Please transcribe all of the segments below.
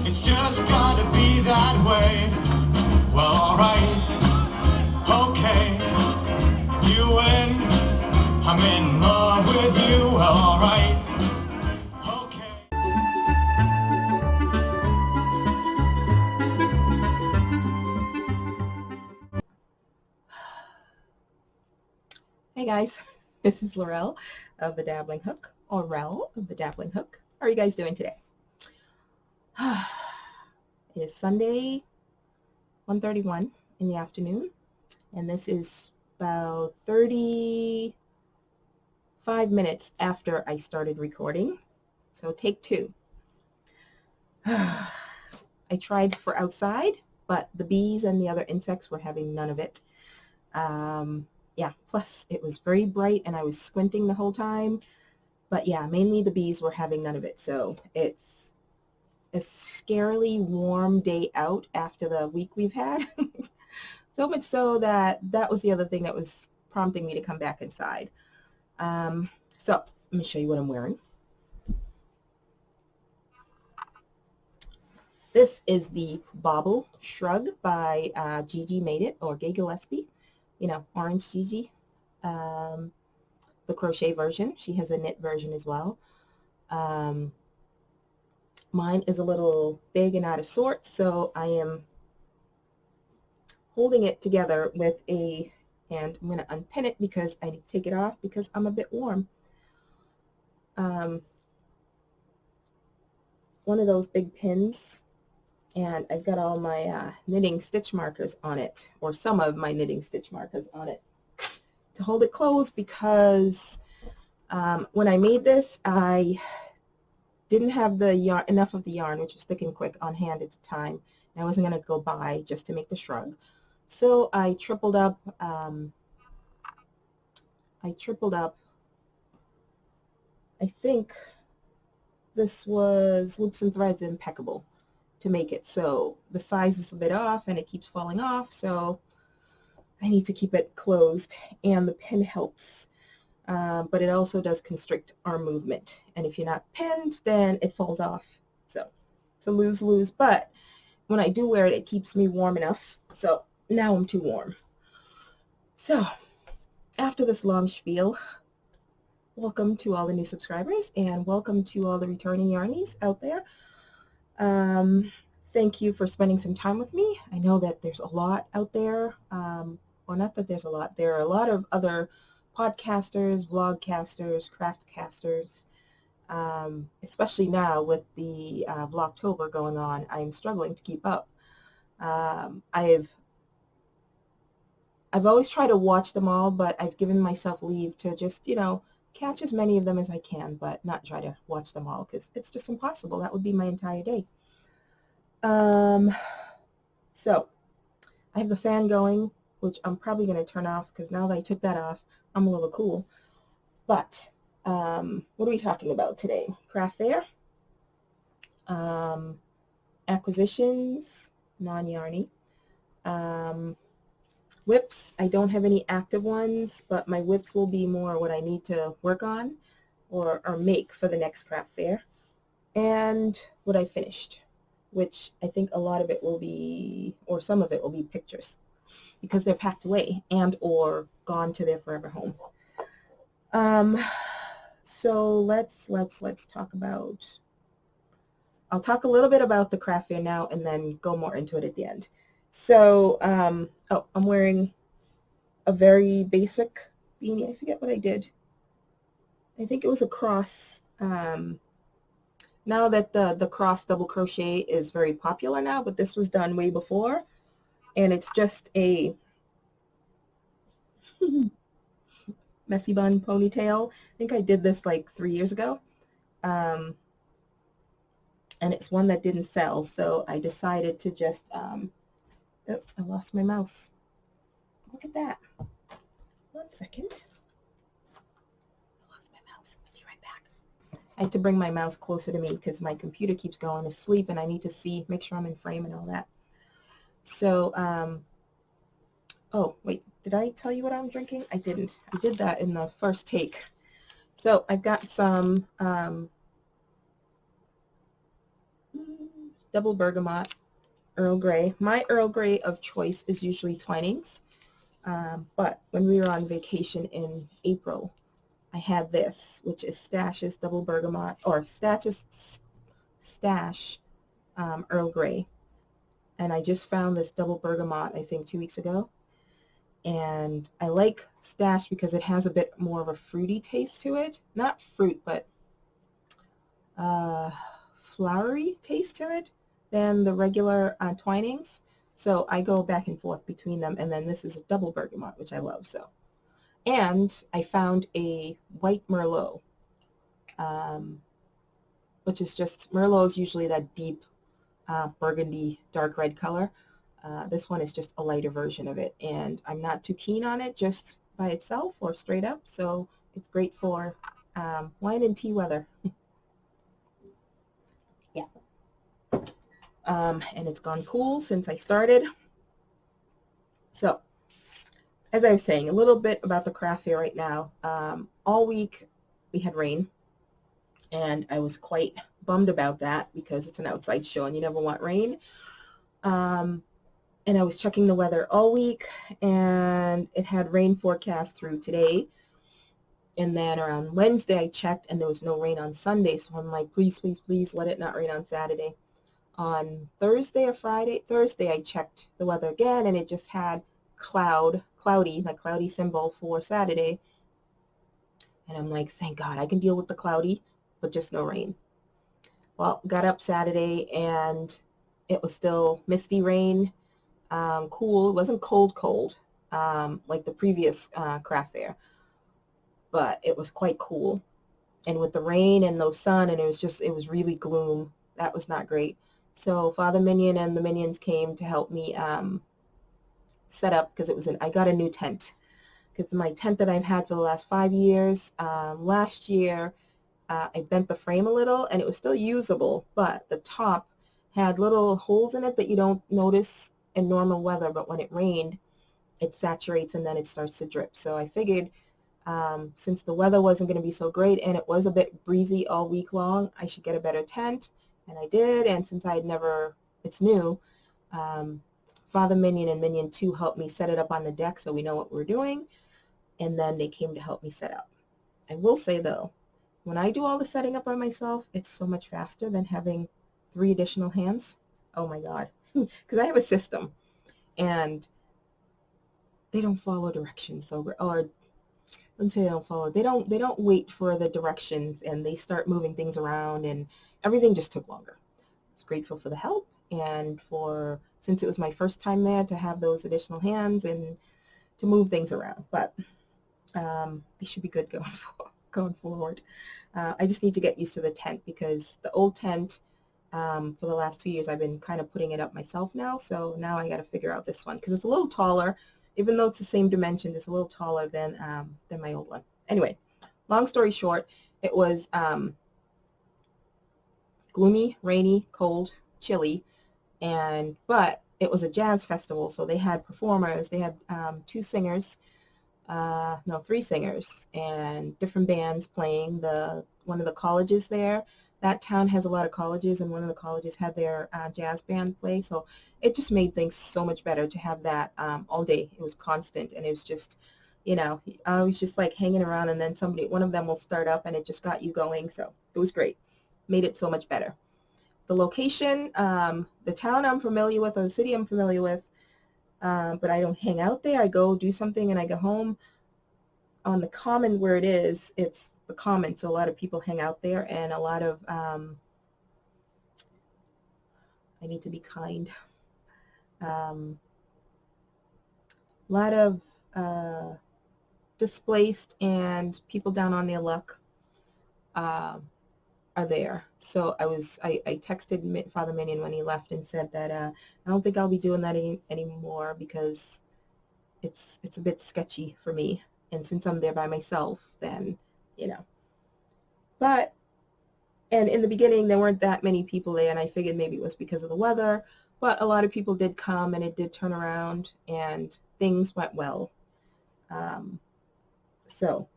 It's just gotta be that way. Well, alright, okay, you win. I'm in love with you. Well, alright, okay. Hey guys, this is Laurel of the Dabbling Hook, or Rel of the Dabbling Hook. How are you guys doing today? It is Sunday, 1:31 in the afternoon, and this is about 35 minutes after I started recording, so take two. I tried for outside, but the bees and the other insects were having none of it. Yeah, plus it was very bright and I was squinting the whole time, but yeah, mainly the bees were having none of it. So it's a scarily warm day out after the week we've had. So much so that was the other thing that was prompting me to come back inside. So let me show you what I'm wearing. This is the Bobble Shrug by Gigi Made It, or Gay Gillespie. You know, Orange Gigi, the crochet version. She has a knit version as well. Mine is a little big and out of sorts, so I am holding it together with and I'm going to unpin it because I need to take it off because I'm a bit warm. One of those big pins, and I've got all my knitting stitch markers on it, or some of my knitting stitch markers on it, to hold it closed because when I made this, I didn't have the yarn, enough of the yarn, which was thick and quick, on hand at the time, and I wasn't going to go buy just to make the shrug. So I tripled up. I think this was Loops and Threads Impeccable to make it. So the size is a bit off and it keeps falling off, so I need to keep it closed, and the pin helps. But it also does constrict arm movement, and if you're not pinned, then it falls off. So it's a lose-lose, but when I do wear it, it keeps me warm enough. So now I'm too warm. So after this long spiel, welcome to all the new subscribers, and welcome to all the returning yarnies out there. Thank you for spending some time with me. I know that there's a lot out there, or not that there's a lot. There are a lot of other podcasters, vlogcasters, craftcasters, especially now with the Vlogtober going on. I'm struggling to keep up. I've always tried to watch them all, but I've given myself leave to just, catch as many of them as I can, but not try to watch them all because it's just impossible. That would be my entire day. So I have the fan going, which I'm probably going to turn off because now that I took that off, I'm a little cool. But what are we talking about today? Craft fair, acquisitions, non-yarny, whips. I don't have any active ones, but my whips will be more what I need to work on or make for the next craft fair. And what I finished, which I think a lot of it will be, or some of it will be pictures, because they're packed away and or gone to their forever home. So let's talk about, I'll talk a little bit about the craft fair now and then go more into it at the end. So, I'm wearing a very basic beanie. I forget what I did. I think it was a cross. Now that the cross double crochet is very popular now, but this was done way before, and it's just a messy bun ponytail. I think I did this like 3 years ago. And it's one that didn't sell, so I decided to just, oh, I lost my mouse. Look at that. 1 second. I lost my mouse. Be right back. I had to bring my mouse closer to me because my computer keeps going to sleep and I need to make sure I'm in frame and all that. So, oh, wait, did I tell you what I'm drinking? I didn't. I did that in the first take. So I've got some double bergamot Earl Grey. My Earl Grey of choice is usually Twinings, but when we were on vacation in April, I had this, which is Stash's double bergamot, or Stash Earl Grey. And I just found this double bergamot, I think 2 weeks ago. And I like Stash because it has a bit more of a fruity taste to it. Not fruit, but flowery taste to it than the regular Twinings. So I go back and forth between them. And then this is a double bergamot, which I love. So, and I found a white Merlot, which is just, Merlot is usually that deep burgundy, dark red color. This one is just a lighter version of it, and I'm not too keen on it just by itself or straight up, so it's great for wine and tea weather. Yeah. And it's gone cool since I started. So, as I was saying, a little bit about the craft fair right now. All week we had rain, and I was quite bummed about that because it's an outside show and you never want rain. And I was checking the weather all week, and it had rain forecast through today. And then around Wednesday I checked, and there was no rain on Sunday. So I'm like, please, please, please let it not rain on Saturday. On Thursday or Friday, Thursday I checked the weather again, and it just had cloudy, like cloudy symbol for Saturday. And I'm like, thank God, I can deal with the cloudy, but just no rain. Well, got up Saturday, and it was still misty rain. Cool. It wasn't cold, like the previous craft fair, but it was quite cool. And with the rain and no sun, and it was really gloom. That was not great. So Father Minion and the Minions came to help me set up, because I got a new tent, because my tent that I've had for the last 5 years, last year I bent the frame a little, and it was still usable, but the top had little holes in it that you don't notice in normal weather, but when it rained, it saturates and then it starts to drip. So I figured since the weather wasn't going to be so great and it was a bit breezy all week long, I should get a better tent, and I did. And since it's new, Father Minion and Minion 2 helped me set it up on the deck so we know what we're doing, and then they came to help me set up. I will say though, when I do all the setting up by myself, it's so much faster than having 3 additional hands. Oh my God. Because I have a system, and they don't follow directions, or I wouldn't say they don't follow. They don't wait for the directions, and they start moving things around, and everything just took longer. I was grateful for the help, and since it was my first time there, to have those additional hands and to move things around. But I should be good going forward. I just need to get used to the tent, because the old tent, for the last 2 years, I've been kind of putting it up myself now. So now I got to figure out this one, because it's a little taller. Even though it's the same dimensions, it's a little taller than my old one. Anyway, long story short, it was gloomy, rainy, cold, chilly, but it was a jazz festival, so they had performers. They had 3 singers, and different bands playing. One of the colleges there. That town has a lot of colleges, and one of the colleges had their jazz band play. So it just made things so much better to have that all day. It was constant, and it was just, I was just like hanging around, and then one of them will start up, and it just got you going. So it was great. Made it so much better. The location, the town I'm familiar with, or the city I'm familiar with, but I don't hang out there. I go do something, and I go home. On the common where it is, it's the comments. A lot of people hang out there, and a lot of, I need to be kind, a lot of displaced and people down on their luck are there. So I texted Father Minion when he left and said that I don't think I'll be doing that anymore because it's a bit sketchy for me. And since I'm there by myself, then, But, and in the beginning, there weren't that many people there, and I figured maybe it was because of the weather, but a lot of people did come, and it did turn around, and things went well. So,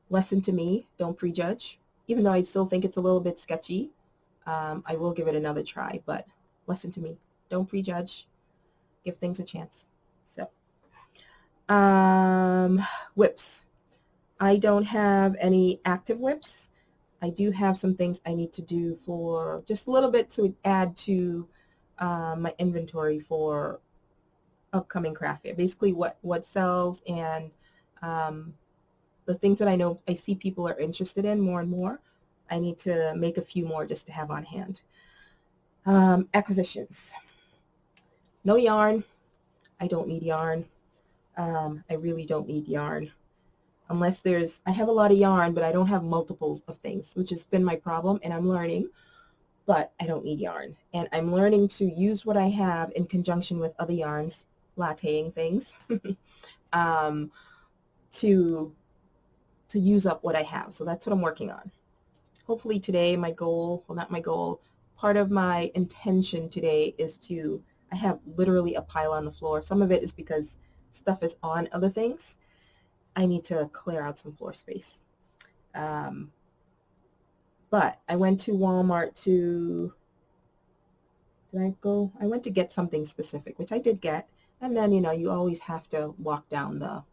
lesson to me, don't prejudge. Even though I still think it's a little bit sketchy, I will give it another try, but lesson to me, don't prejudge. Give things a chance. So, whips. I don't have any active whips. I do have some things I need to do for just a little bit to add to my inventory for upcoming craft fair. Basically what sells and the things that I see people are interested in more and more. I need to make a few more just to have on hand. Acquisitions. No yarn. I don't need yarn. I really don't need yarn. Unless I have a lot of yarn, but I don't have multiples of things, which has been my problem, and I'm learning, but I don't need yarn. And I'm learning to use what I have in conjunction with other yarns, latteing things, to use up what I have. So that's what I'm working on. Hopefully today, part of my intention today is I have literally a pile on the floor. Some of it is because stuff is on other things. I need to clear out some floor space. But I went to Walmart I went to get something specific, which I did get. And then, you always have to walk down the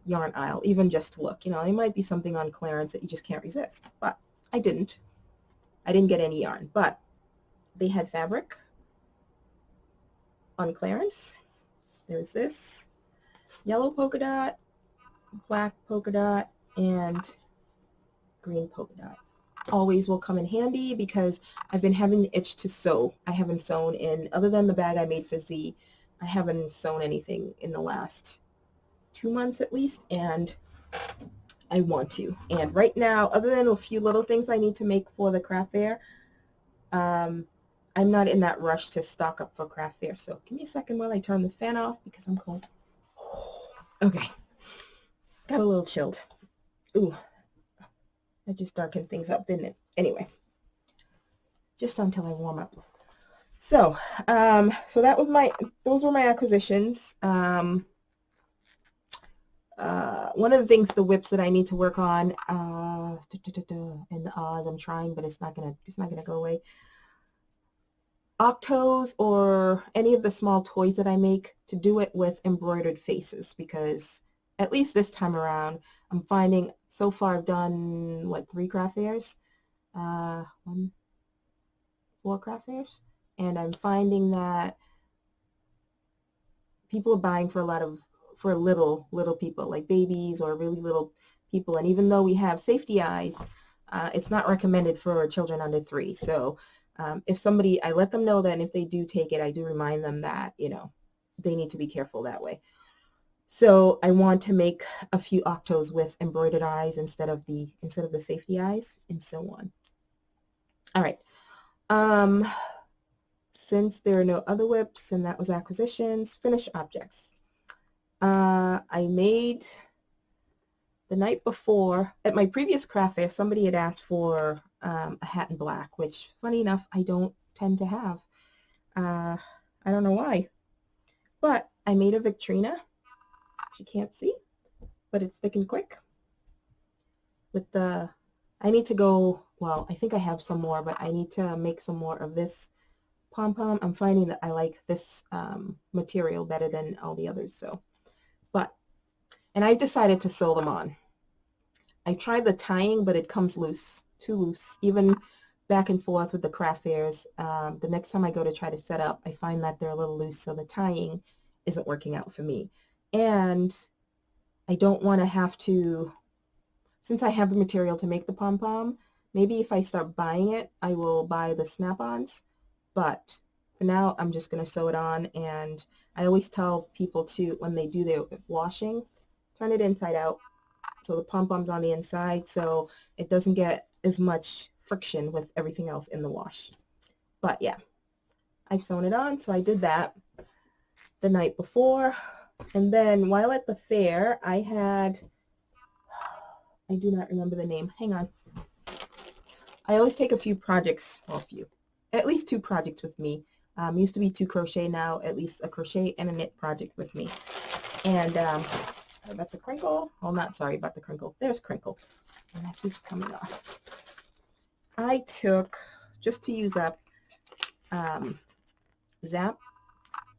yarn aisle, even just to look. There might be something on clearance that you just can't resist. But I didn't. I didn't get any yarn. But they had fabric on clearance. There's this yellow polka dot, black polka dot, and green polka dot. Always will come in handy because I've been having the itch to sew. I haven't sewn other than the bag I made for Z, I haven't sewn anything in the last 2 months at least, and I want to. And right now, other than a few little things I need to make for the craft fair, I'm not in that rush to stock up for craft fair. So give me a second while I turn this fan off because I'm cold. Okay. Got a little chilled. Ooh, that just darkened things up, didn't it? Anyway, just until I warm up. So, those were my acquisitions. One of the things, the whips that I need to work on, and the Oz, I'm trying, but it's not gonna go away. Octos or any of the small toys that I make, to do it with embroidered faces, because at least this time around, I'm finding, so far I've done, 3 craft fairs? 4 craft fairs? And I'm finding that people are buying for little people, like babies or really little people. And even though we have safety eyes, it's not recommended for children under 3. So if I let them know that, and if they do take it, I do remind them that, they need to be careful that way. So I want to make a few octos with embroidered eyes instead of the safety eyes, and so on. All right. Since there are no other whips, and that was acquisitions, finished objects. I made, the night before, at my previous craft fair, somebody had asked for a hat in black, which, funny enough, I don't tend to have. I don't know why. But I made a Victrina. You can't see, but it's thick and quick. I need to go, well, I think I have some more, but I need to make some more of this pom-pom. I'm finding that I like this material better than all the others, and I decided to sew them on. I tried the tying, but it comes loose, too loose, even back and forth with the craft fairs. The next time I go to try to set up, I find that they're a little loose, so the tying isn't working out for me. And I don't want to have to since I have the material to make the pom-pom, maybe if I start buying it, I will buy the snap-ons. But for now, I'm just going to sew it on. And I always tell people to, when they do their washing, turn it inside out. So the pom-pom's on the inside, so it doesn't get as much friction with everything else in the wash. But yeah, I've sewn it on, so I did that the night before. And then while at the fair, I do not remember the name. Hang on. I always take a few projects, well, at least 2 projects with me. Used to be 2 crochet, now at least a crochet and a knit project with me. And sorry about the crinkle. Well, not sorry about the crinkle. There's crinkle. And that keeps coming off. I took, just to use up, Zap.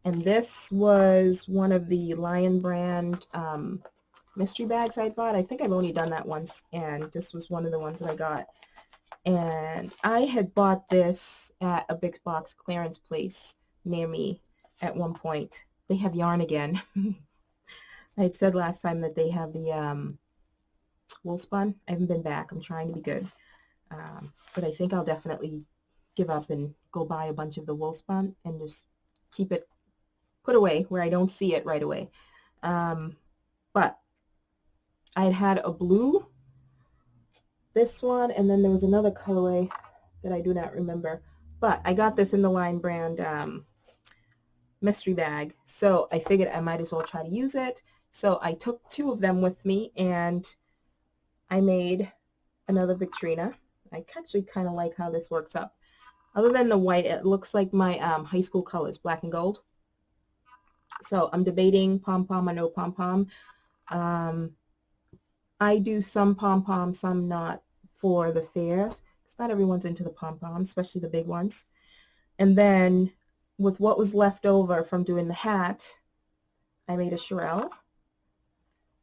And this was one of the Lion brand mystery bags I bought. I think I've only done that once. And this was one of the ones that I got. And I had bought this at a big box clearance place near me at one point. They have yarn again. I had said last time that they have the wool spun. I haven't been back. I'm trying to be good. But I think I'll definitely give up and go buy a bunch of the wool spun and just keep it put away where I don't see it right away. But I had a blue, this one, and then there was another colorway that I do not remember. But I got this in the Lion brand mystery bag. So I figured I might as well try to use it. So I took 2 of them with me and I made another Victrina. I actually kind of like how this works up. Other than the white, it looks like my high school colors, black and gold. So I'm debating pom-pom or no pom-pom. I do some pom-pom, some not for the fairs. Because not everyone's into the pom-pom, especially the big ones. And then with what was left over from doing the hat, I made a Sherelle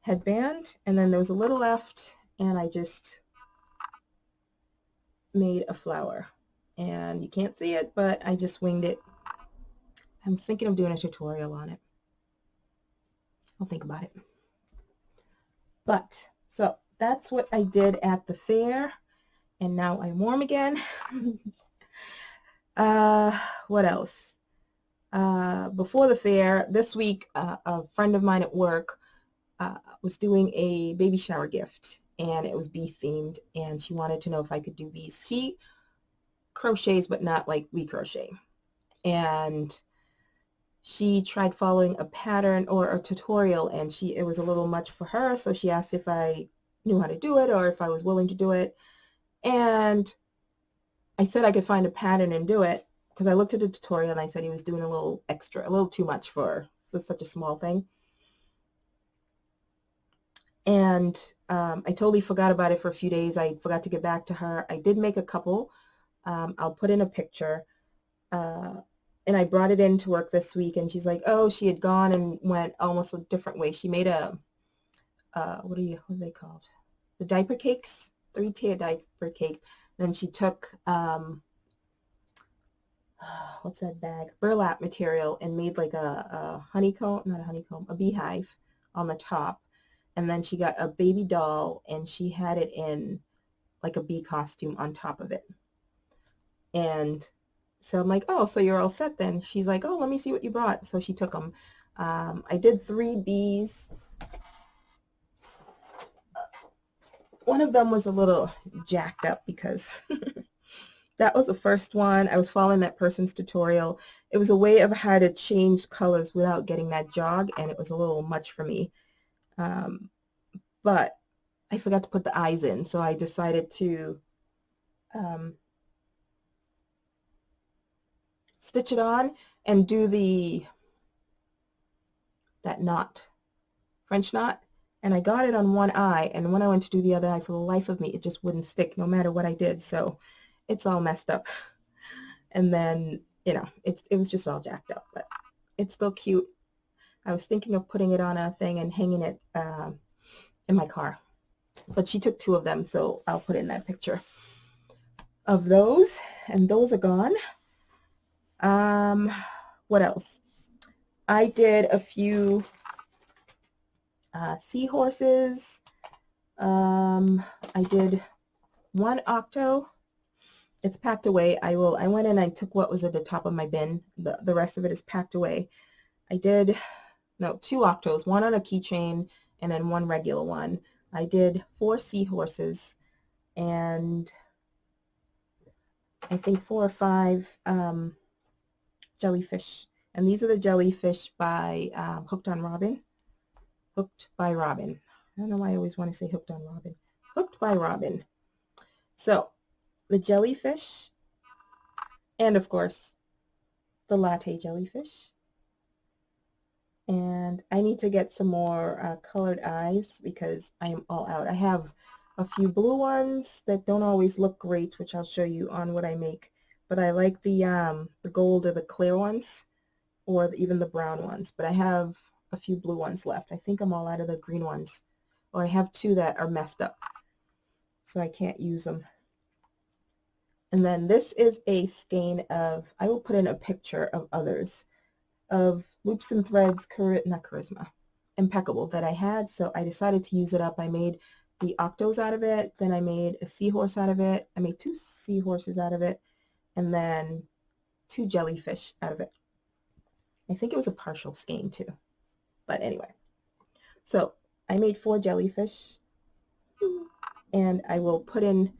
headband, and then there was a little left, and I just made a flower. And you can't see it, but I just winged it. I'm thinking of doing a tutorial on it. I'll think about it. But, so that's what I did at the fair, and now I'm warm again. What else? Before the fair, this week, a friend of mine at work was doing a baby shower gift, and it was bee themed, and she wanted to know if I could do bees. She crochets, but not like we crochet. And she tried following a pattern or a tutorial, and it was a little much for her, so she asked if I knew how to do it or if I was willing to do it. And I said I could find a pattern and do it, because I looked at the tutorial and I said he was doing a little extra, a little too much for such a small thing. And I totally forgot about it for a few days. I forgot to get back to her. I did make a couple. I'll put in a picture. And I brought it in to work this week, and she's like, oh, she had gone and went almost a different way. She made a, what are they called? The diaper cakes, 3-tier diaper cake. Then she took, what's that bag? Burlap material, and made like a honeycomb, not a honeycomb, a beehive on the top. And then she got a baby doll, and she had it in like a bee costume on top of it. And so I'm like, oh, so you're all set then. She's like, oh, let me see what you brought. So she took them. I did 3 bees. One of them was a little jacked up because that was the first one. I was following that person's tutorial. It was a way of how to change colors without getting that jog, and it was a little much for me. But I forgot to put the eyes in, so I decided to stitch it on and do that knot, French knot. And I got it on one eye, and when I went to do the other eye, for the life of me, it just wouldn't stick no matter what I did. So it's all messed up. And then, you know, it was just all jacked up, but it's still cute. I was thinking of putting it on a thing and hanging it in my car. But she took 2 of them, so I'll put in that picture of those. And those are gone. What else? I did a few seahorses. I did one octo. It's packed away. I went in, I took what was at the top of my bin. The rest of it is packed away. I did, no, 2 octos, one on a keychain and then one regular one. I did 4 seahorses and I think 4 or 5 jellyfish. And these are the jellyfish by Hooked by Robin. I don't know why I always want to say Hooked on Robin. Hooked by Robin. So the jellyfish, and of course the latte jellyfish. And I need to get some more colored eyes because I am all out. I have a few blue ones that don't always look great, which I'll show you on what I make. But I like the gold or the clear ones, or even the brown ones. But I have a few blue ones left. I think I'm all out of the green ones. Or I have 2 that are messed up, so I can't use them. And then this is a skein of, I will put in a picture of others, of Loops and Threads, Impeccable that I had, so I decided to use it up. I made the octos out of it, then I made a seahorse out of it, I made 2 seahorses out of it, and then 2 jellyfish out of it. I think it was a partial skein too, but anyway. So I made 4 jellyfish, and I will put in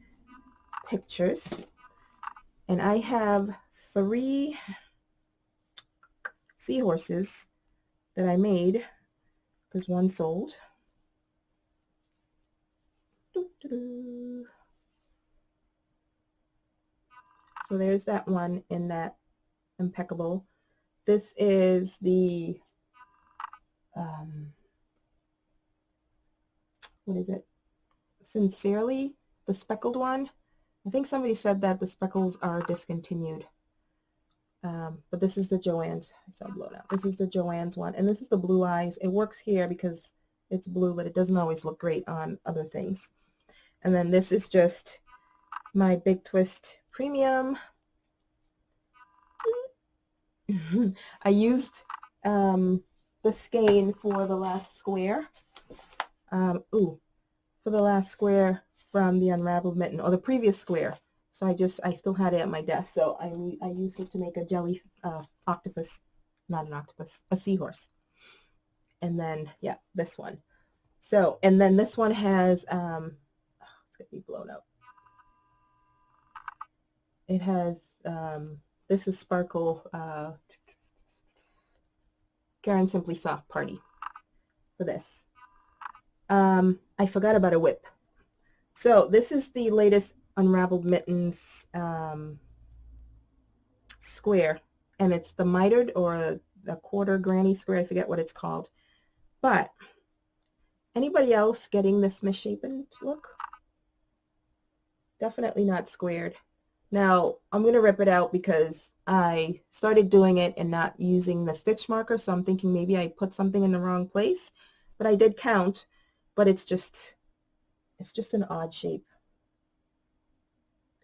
pictures. And I have 3 seahorses that I made because one sold. So there's that one in that Impeccable. This is the what is it? Sincerely, the speckled one. I think somebody said that the speckles are discontinued. But this is the Joann's. I saw blown out. This is the Joann's one. And this is the blue eyes. It works here because it's blue, but it doesn't always look great on other things. And then this is just my Big Twist Premium. I used the skein for the last square. For the last square from the unraveled mitten, or the previous square. So I still had it at my desk, so I used it to make a jelly octopus, not an octopus, a seahorse. And then, yeah, this one. So, and then this one has, it's going to be blown out. It has, this is Sparkle, Karen Simply Soft Party for this. I forgot about a whip. So this is the latest Unraveled Mittens square, and it's the mitered or the quarter granny square. I forget what it's called. But anybody else getting this misshapen look? Definitely not squared. Now I'm going to rip it out because I started doing it and not using the stitch marker, so I'm thinking maybe I put something in the wrong place, but I did count, but it's just an odd shape.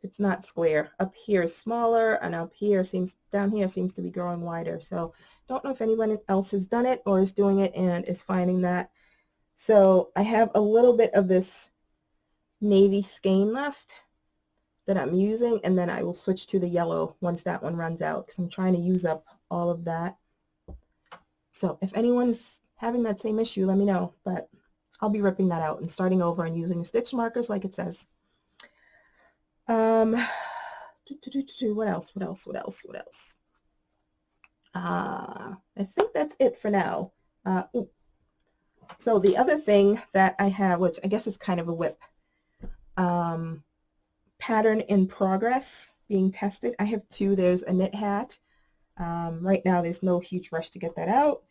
It's not square. Up here is smaller, and up here down here seems to be growing wider. So don't know if anyone else has done it or is doing it and is finding that. So I have a little bit of this navy skein left that I'm using, and then I will switch to the yellow once that one runs out because I'm trying to use up all of that. So if anyone's having that same issue, let me know, but I'll be ripping that out and starting over and using the stitch markers like it says. What else? I think that's it for now. So the other thing that I have, which I guess is kind of a whip, pattern in progress being tested. I have 2. There's a knit hat. Right now there's no huge rush to get that out,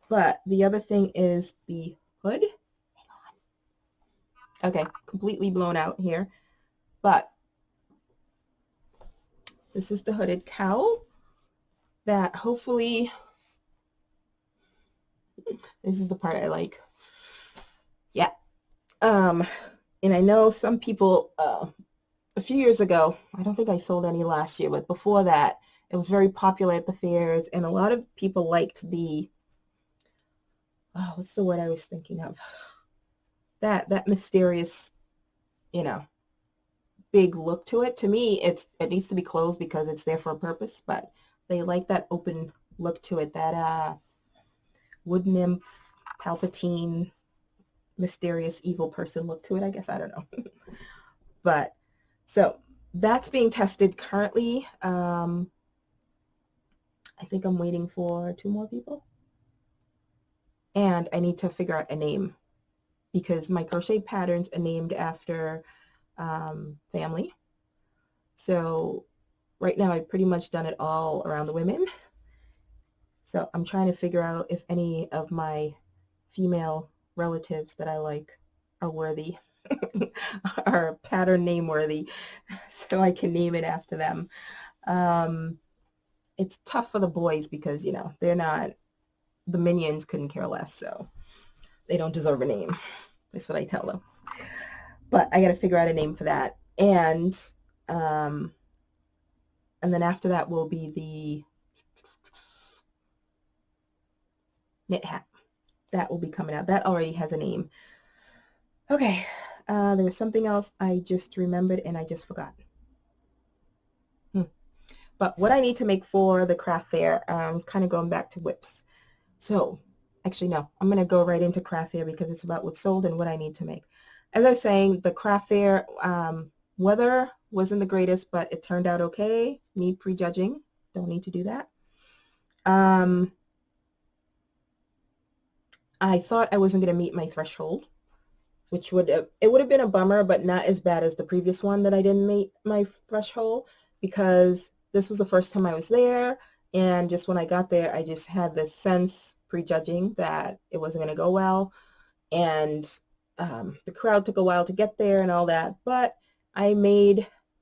but the other thing is the hood. Okay, completely blown out here, but this is the hooded cowl that hopefully, this is the part I like. Yeah. And I know some people, a few years ago, I don't think I sold any last year, but before that, it was very popular at the fairs, and a lot of people liked the, what's the word I was thinking of? that mysterious, big look to it. To me, it needs to be closed because it's there for a purpose, but they like that open look to it, that wood nymph, Palpatine, mysterious evil person look to it, I guess. I don't know. But so that's being tested currently. I think I'm waiting for 2 more people. And I need to figure out a name because my crochet patterns are named after family. So right now I've pretty much done it all around the women. So I'm trying to figure out if any of my female relatives that I like are worthy, are pattern name worthy, so I can name it after them. It's tough for the boys because, they're not, the minions couldn't care less, so they don't deserve a name. That's what I tell them. But I got to figure out a name for that. And then after that will be the knit hat. That will be coming out. That already has a name. Okay. There was something else I just remembered and I just forgot. But what I need to make for the craft fair, kind of going back to whips. So actually, no, I'm going to go right into craft fair because it's about what's sold and what I need to make. As I was saying, the craft fair weather wasn't the greatest, but it turned out okay. Me prejudging. Don't need to do that. I thought I wasn't going to meet my threshold, which would have been a bummer, but not as bad as the previous one that I didn't meet my threshold, because this was the first time I was there, and just when I got there, I just had this sense, prejudging, that it wasn't going to go well, and the crowd took a while to get there and all that, but I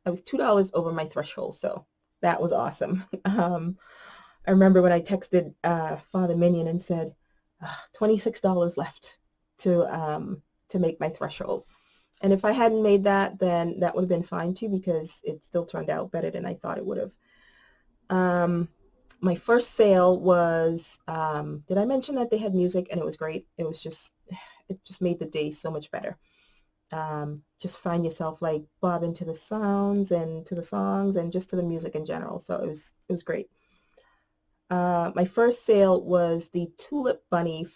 was $2 over my threshold, so that was awesome. I remember when I texted Father Minion and said, $26 left to make my threshold. And if I hadn't made that, then that would have been fine too, because it still turned out better than I thought it would have. My first sale was, did I mention that they had music and it was great? It just made the day so much better. Just find yourself like bobbing to the sounds and to the songs and just to the music in general. So it was great. My first sale was the Tulip Bunny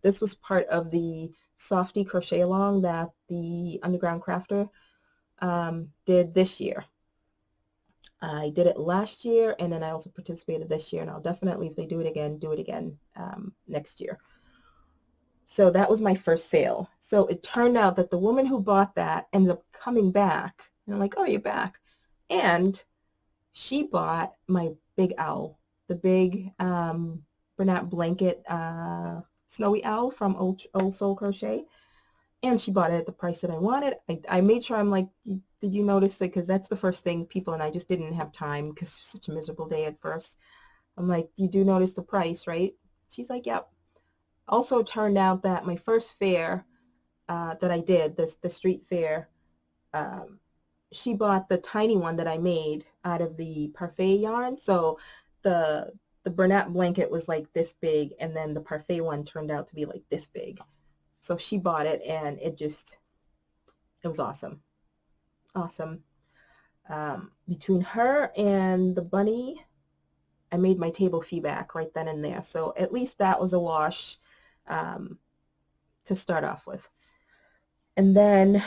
this was part of the Softy Crochet Along that the Underground Crafter did this year. I did it last year, and then I also participated this year, and I'll definitely, if they do it again next year. So that was my first sale. So it turned out that the woman who bought that ends up coming back, and I'm like, oh, you're back. And she bought my big owl, the big Bernat blanket snowy owl from Old Soul Crochet, and she bought it at the price that I wanted. I made sure, I'm like, did you notice it? Because that's the first thing people, and I just didn't have time because it's such a miserable day at first. I'm like, you do notice the price, right? She's like, yep. Also turned out that my first fair that I did, the street fair, she bought the tiny one that I made out of the parfait yarn. So the Bernat blanket was like this big, and then the parfait one turned out to be like this big. So she bought it, and it was awesome. Awesome. Between her and the bunny, I made my table fee back right then and there. So at least that was a wash to start off with. And then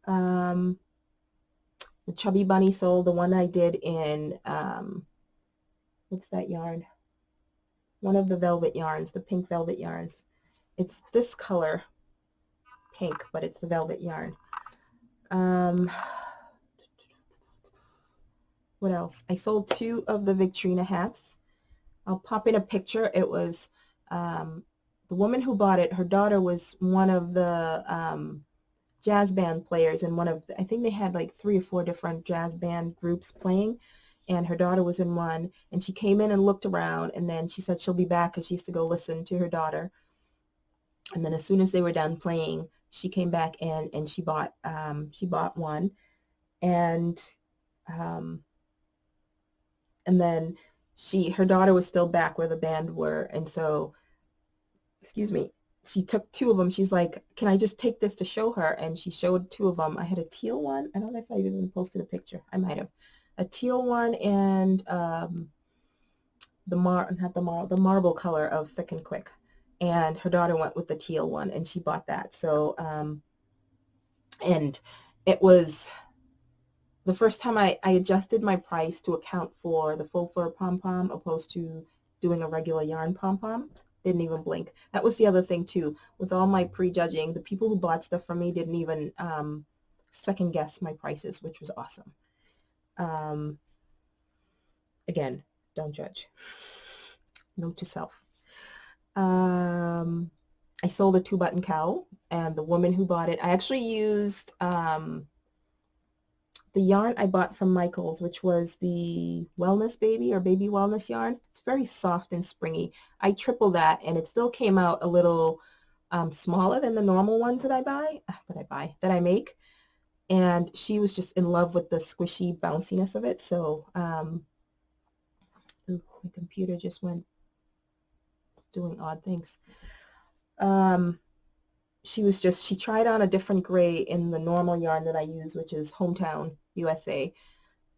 the Chubby Bunny sold, the one I did in, what's that yarn? One of the velvet yarns, the pink velvet yarns. It's this color, pink, but it's the velvet yarn. What else? I sold 2 of the Victorina hats. I'll pop in a picture. It was the woman who bought it. Her daughter was one of the jazz band players, and I think they had like 3 or 4 different jazz band groups playing, and her daughter was in one, and she came in and looked around, and then she said she'll be back because she used to go listen to her daughter. And then as soon as they were done playing, she came back and she bought one, and then her daughter was still back where the band were, and so, excuse me, she took two of them. She's like, can I just take this to show her? And she showed two of them. I had a teal one. I don't know if I even posted a picture. I might have. A teal one and the marble color of Thick and Quick. And her daughter went with the teal one, and she bought that. So, and it was the first time I adjusted my price to account for the faux fur pom-pom opposed to doing a regular yarn pom-pom. Didn't even blink. That was the other thing too. With all my prejudging, the people who bought stuff from me didn't even second guess my prices, which was awesome. Again, don't judge. Note to self. I sold a 2-button cowl, and the woman who bought it, I actually used the yarn I bought from Michael's, which was the Wellness Baby or Baby Wellness yarn. It's very soft and springy. I tripled that, and it still came out a little smaller than the normal ones that I make. And she was just in love with the squishy bounciness of it. So, ooh, my computer just went doing odd things. She tried on a different gray in the normal yarn that I use, which is Hometown USA.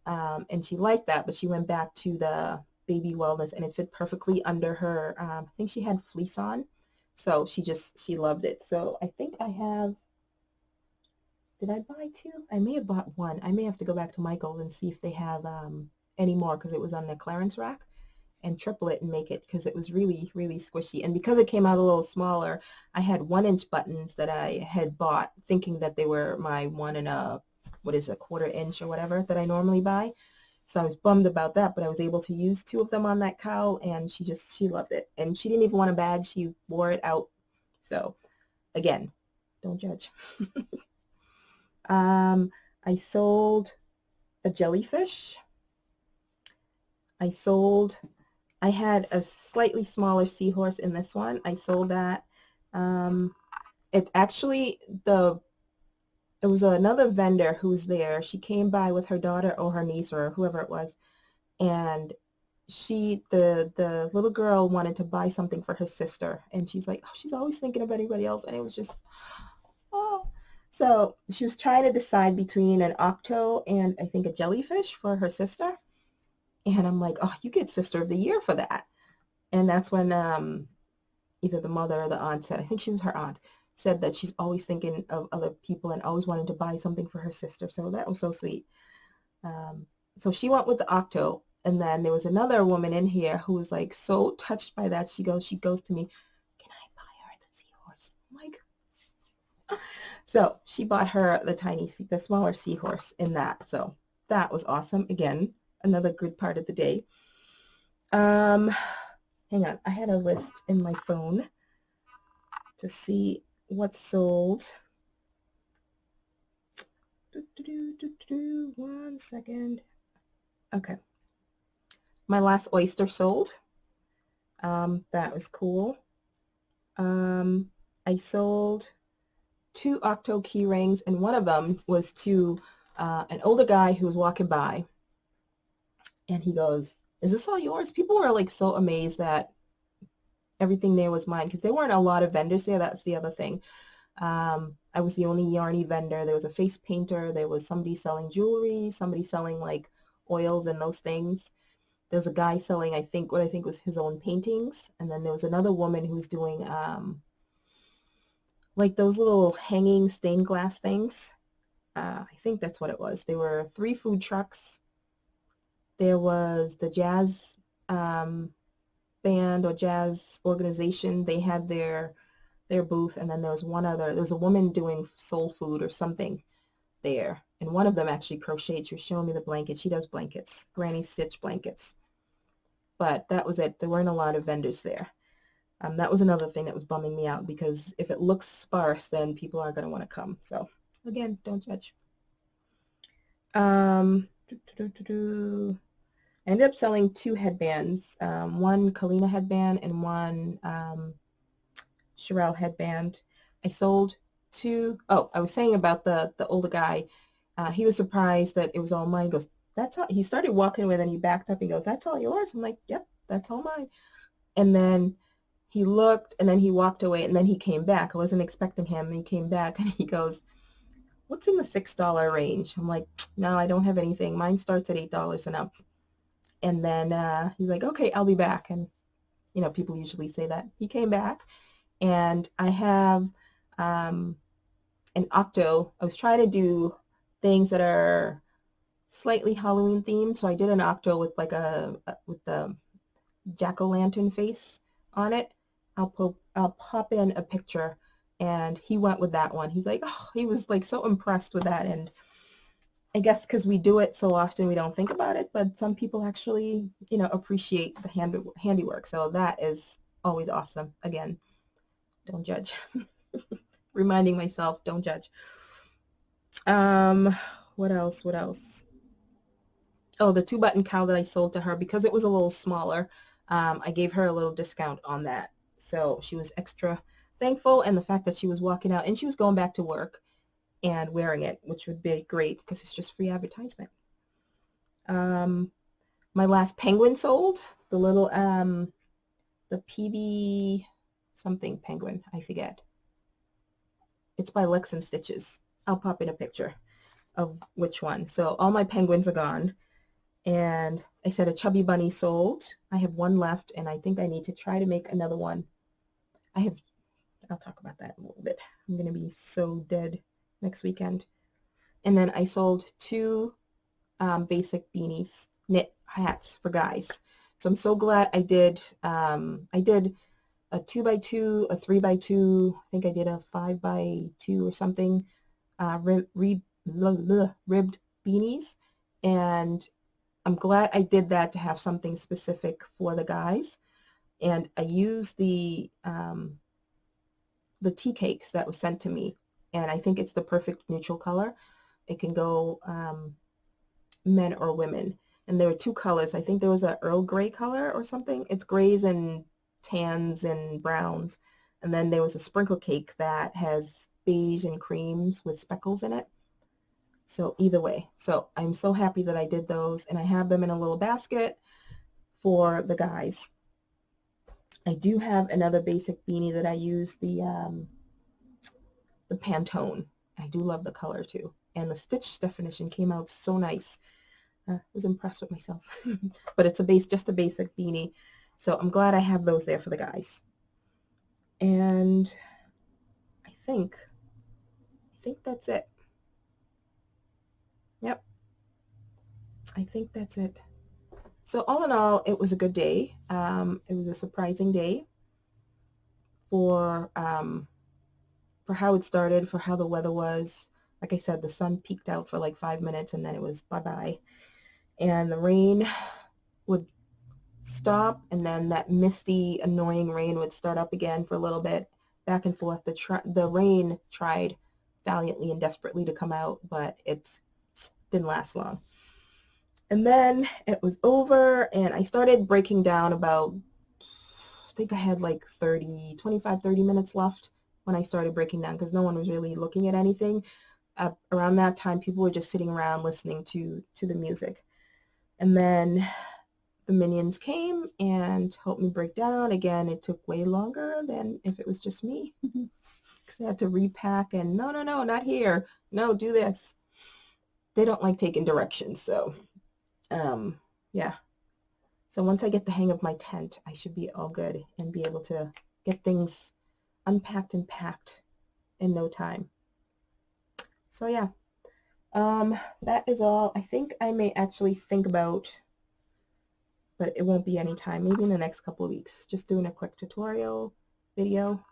And she liked that, but she went back to the Baby Wellness, and it fit perfectly under her. I think she had fleece on. So she loved it. So I think I have, did I buy two? I may have bought one. I may have to go back to Michael's and see if they have any more, because it was on the clearance rack, and triple it and make it, because it was really, really squishy. And because it came out a little smaller, I had 1-inch buttons that I had bought thinking that they were my 1 1/4 inch or whatever that I normally buy. So I was bummed about that, but I was able to use 2 of them on that cowl, and she loved it. And she didn't even want a bag. She wore it out. So again, don't judge. I sold a jellyfish. I had a slightly smaller seahorse in this one. I sold that. It actually, there was another vendor who was there. She came by with her daughter or her niece or whoever it was, and the little girl wanted to buy something for her sister, and she's like, oh, she's always thinking of anybody else, and it was just, oh. So she was trying to decide between an octo and I think a jellyfish for her sister. And I'm like, oh, you get Sister of the Year for that. And that's when either the mother or the aunt said, I think she was her aunt, said that she's always thinking of other people and always wanted to buy something for her sister. So that was so sweet. So she went with the octo. And then there was another woman in here who was like so touched by that. She goes to me, can I buy her the seahorse? I'm like, so she bought her the smaller seahorse in that. So that was awesome. Again, another good part of the day. Hang on. I had a list in my phone to see what sold. 1 second. Okay. My last oyster sold. That was cool. I sold 2 octo key rings, and one of them was to an older guy who was walking by, and he goes, is this all yours? People were like so amazed that everything there was mine, because there weren't a lot of vendors there. That's the other thing. I was the only yarny vendor. There was a face painter. There was somebody selling jewelry, somebody selling like oils and those things. There was a guy selling, what I think was his own paintings. And then there was another woman who was doing like those little hanging stained glass things. I think that's what it was. There were 3 food trucks. There was the jazz band or jazz organization. They had their booth, and then there was there was a woman doing soul food or something there, and one of them actually crocheted. She was showing me the blanket. She does blankets, granny stitch blankets. But that was it. There weren't a lot of vendors there. That was another thing that was bumming me out, because if it looks sparse, then people are going to want to come. So again, don't judge. I ended up selling 2 headbands, one Kalina headband and one Sherelle headband. I sold 2. Oh, I was saying about the older guy. He was surprised that it was all mine. He goes, that's all. He started walking with it, and he backed up and goes, that's all yours? I'm like, yep, that's all mine. And then he looked and then he walked away and then he came back. I wasn't expecting him. He came back and he goes, what's in the $6 range? I'm like, no, I don't have anything. Mine starts at $8 and up. And then he's like, okay, I'll be back. And, you know, people usually say that. He came back and I have an octo. I was trying to do things that are slightly Halloween themed. So I did an octo with like with the jack-o'-lantern face on it. I'll pop in a picture, and he went with that one. He's like, oh, he was like so impressed with that. And I guess because we do it so often, we don't think about it, but some people actually, you know, appreciate the handiwork. So that is always awesome. Again, don't judge. Reminding myself, don't judge. What else? Oh, the 2-button cowl that I sold to her, because it was a little smaller, I gave her a little discount on that. So she was extra thankful, and the fact that she was walking out and she was going back to work and wearing it, which would be great because it's just free advertisement. My last penguin sold, the little, the PB something penguin, I forget. It's by Lex and Stitches. I'll pop in a picture of which one. So all my penguins are gone. And I said a chubby bunny sold. I have one left, and I think I need to try to make another one. I'll talk about that in a little bit. I'm going to be so dead next weekend. And then I sold 2 basic beanies, knit hats for guys. So I'm so glad I did a 2x2, a 3x2, I think I did a 5x2 or something, ribbed beanies. And I'm glad I did that to have something specific for the guys. And I used the tea cakes that was sent to me, and I think it's the perfect neutral color. It can go men or women. And there were 2 colors. I think there was a Earl Grey color or something. It's grays and tans and browns. And then there was a sprinkle cake that has beige and creams with speckles in it. So either way. So I'm so happy that I did those, and I have them in a little basket for the guys. I do have another basic beanie that I use, the Pantone. I do love the color too. And the stitch definition came out so nice. I was impressed with myself. But it's just a basic beanie. So I'm glad I have those there for the guys. And I think that's it. Yep. I think that's it. So all in all, it was a good day. It was a surprising day for how it started, for how the weather was. Like I said, the sun peeked out for like 5 minutes and then it was bye-bye. And the rain would stop, and then that misty, annoying rain would start up again for a little bit, back and forth. The rain tried valiantly and desperately to come out, but it didn't last long. And then it was over, and I started breaking down about, I think I had like 25, 30 minutes left when I started breaking down, because no one was really looking at anything. Around that time, people were just sitting around listening to the music. And then the minions came and helped me break down. Again, it took way longer than if it was just me, because I had to repack and no, not here. No, do this. They don't like taking directions, so yeah. So once I get the hang of my tent, I should be all good and be able to get things unpacked and packed in no time. So yeah, that is all. I think I may actually think about, but it won't be any time, maybe in the next couple of weeks, just doing a quick tutorial video.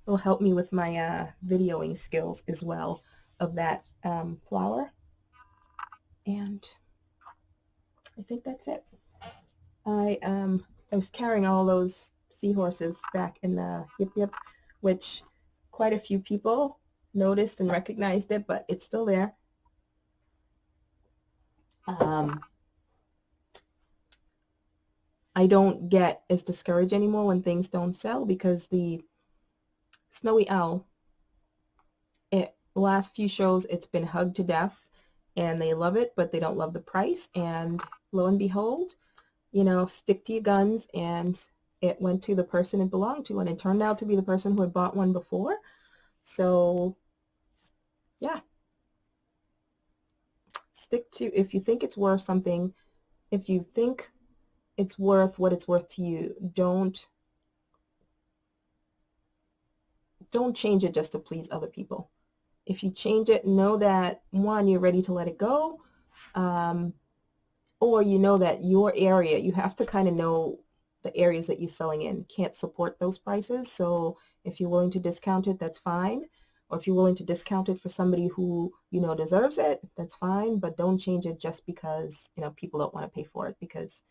It'll help me with my videoing skills as well of that flower. And I think that's it. I was carrying all those seahorses back in the Yip Yip, which quite a few people noticed and recognized it, but it's still there. I don't get as discouraged anymore when things don't sell, because the Snowy Owl, the last few shows, it's been hugged to death, and they love it, but they don't love the price. And lo and behold, you know, stick to your guns, and it went to the person it belonged to, and it turned out to be the person who had bought one before. So yeah, stick to, if you think it's worth something, if you think it's worth what it's worth to you, don't change it just to please other people. If you change it, know that, one, you're ready to let it go, or you know that your area, you have to kind of know the areas that you're selling in can't support those prices. So if you're willing to discount it, that's fine. Or if you're willing to discount it for somebody who you know deserves it, that's fine. But don't change it just because, you know, people don't want to pay for it, because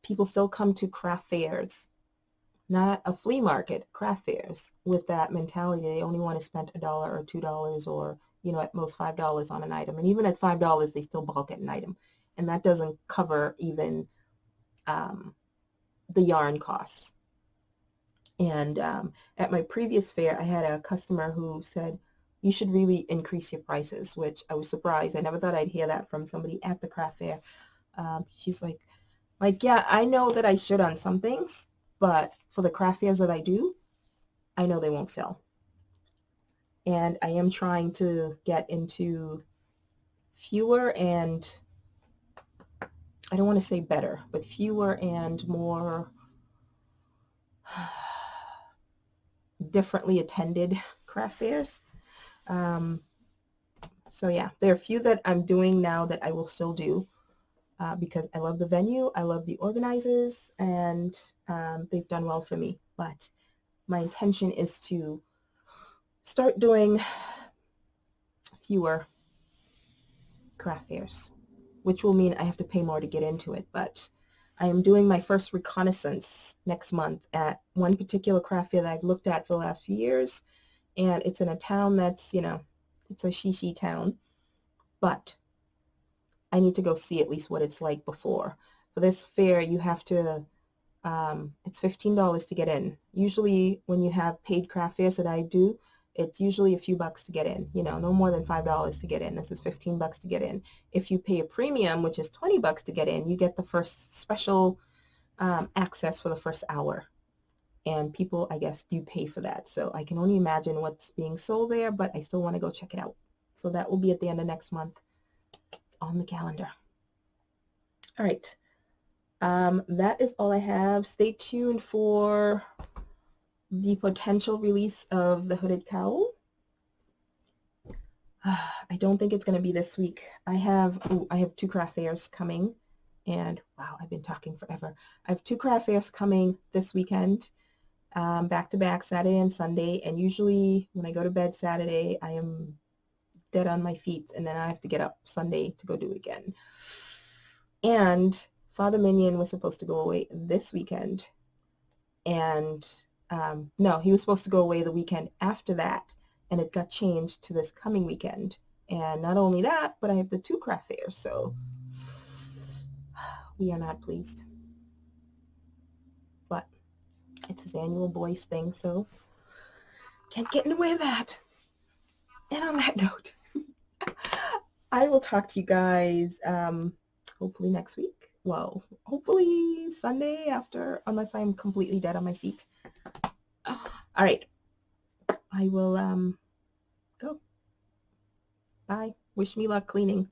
people still come to craft fairs, not a flea market, craft fairs, with that mentality. They only want to spend $1 or $2 or, you know, at most $5 on an item. And even at $5, they still bulk at an item. And that doesn't cover even the yarn costs. And at my previous fair, I had a customer who said, you should really increase your prices, which I was surprised. I never thought I'd hear that from somebody at the craft fair. She's like, yeah, I know that I should on some things, but for the craft fairs that I do, I know they won't sell. And I am trying to get into fewer and, I don't want to say better, but fewer and more differently attended craft fairs. So yeah, there are a few that I'm doing now that I will still do because I love the venue, I love the organizers, and they've done well for me. But my intention is to start doing fewer craft fairs, which will mean I have to pay more to get into it. But I am doing my first reconnaissance next month at one particular craft fair that I've looked at for the last few years. And it's in a town that's, you know, it's a shishi town. But I need to go see at least what it's like before. For this fair, you have to, it's $15 to get in. Usually when you have paid craft fairs that I do, it's usually a few bucks to get in, you know, no more than $5 to get in. This is $15 to get in. If you pay a premium, which is $20 to get in, you get the first special access for the first hour. And people, I guess, do pay for that. So I can only imagine what's being sold there, but I still want to go check it out. So that will be at the end of next month. It's on the calendar. All right. That is all I have. Stay tuned for the potential release of the hooded cowl. I don't think it's going to be this week. I have 2 craft fairs coming, and wow, I've been talking forever. I have 2 craft fairs coming this weekend, back to back, Saturday and Sunday. And usually when I go to bed Saturday, I am dead on my feet, and then I have to get up Sunday to go do it again. And Father Minion was supposed to go away this weekend, and no, he was supposed to go away the weekend after that, and it got changed to this coming weekend. And not only that, but I have the 2 craft fairs, so we are not pleased. But it's his annual boys thing, so can't get in the way of that. And on that note, I will talk to you guys hopefully next week. Well, hopefully Sunday after, unless I'm completely dead on my feet. All right. I will go. Bye. Wish me luck cleaning.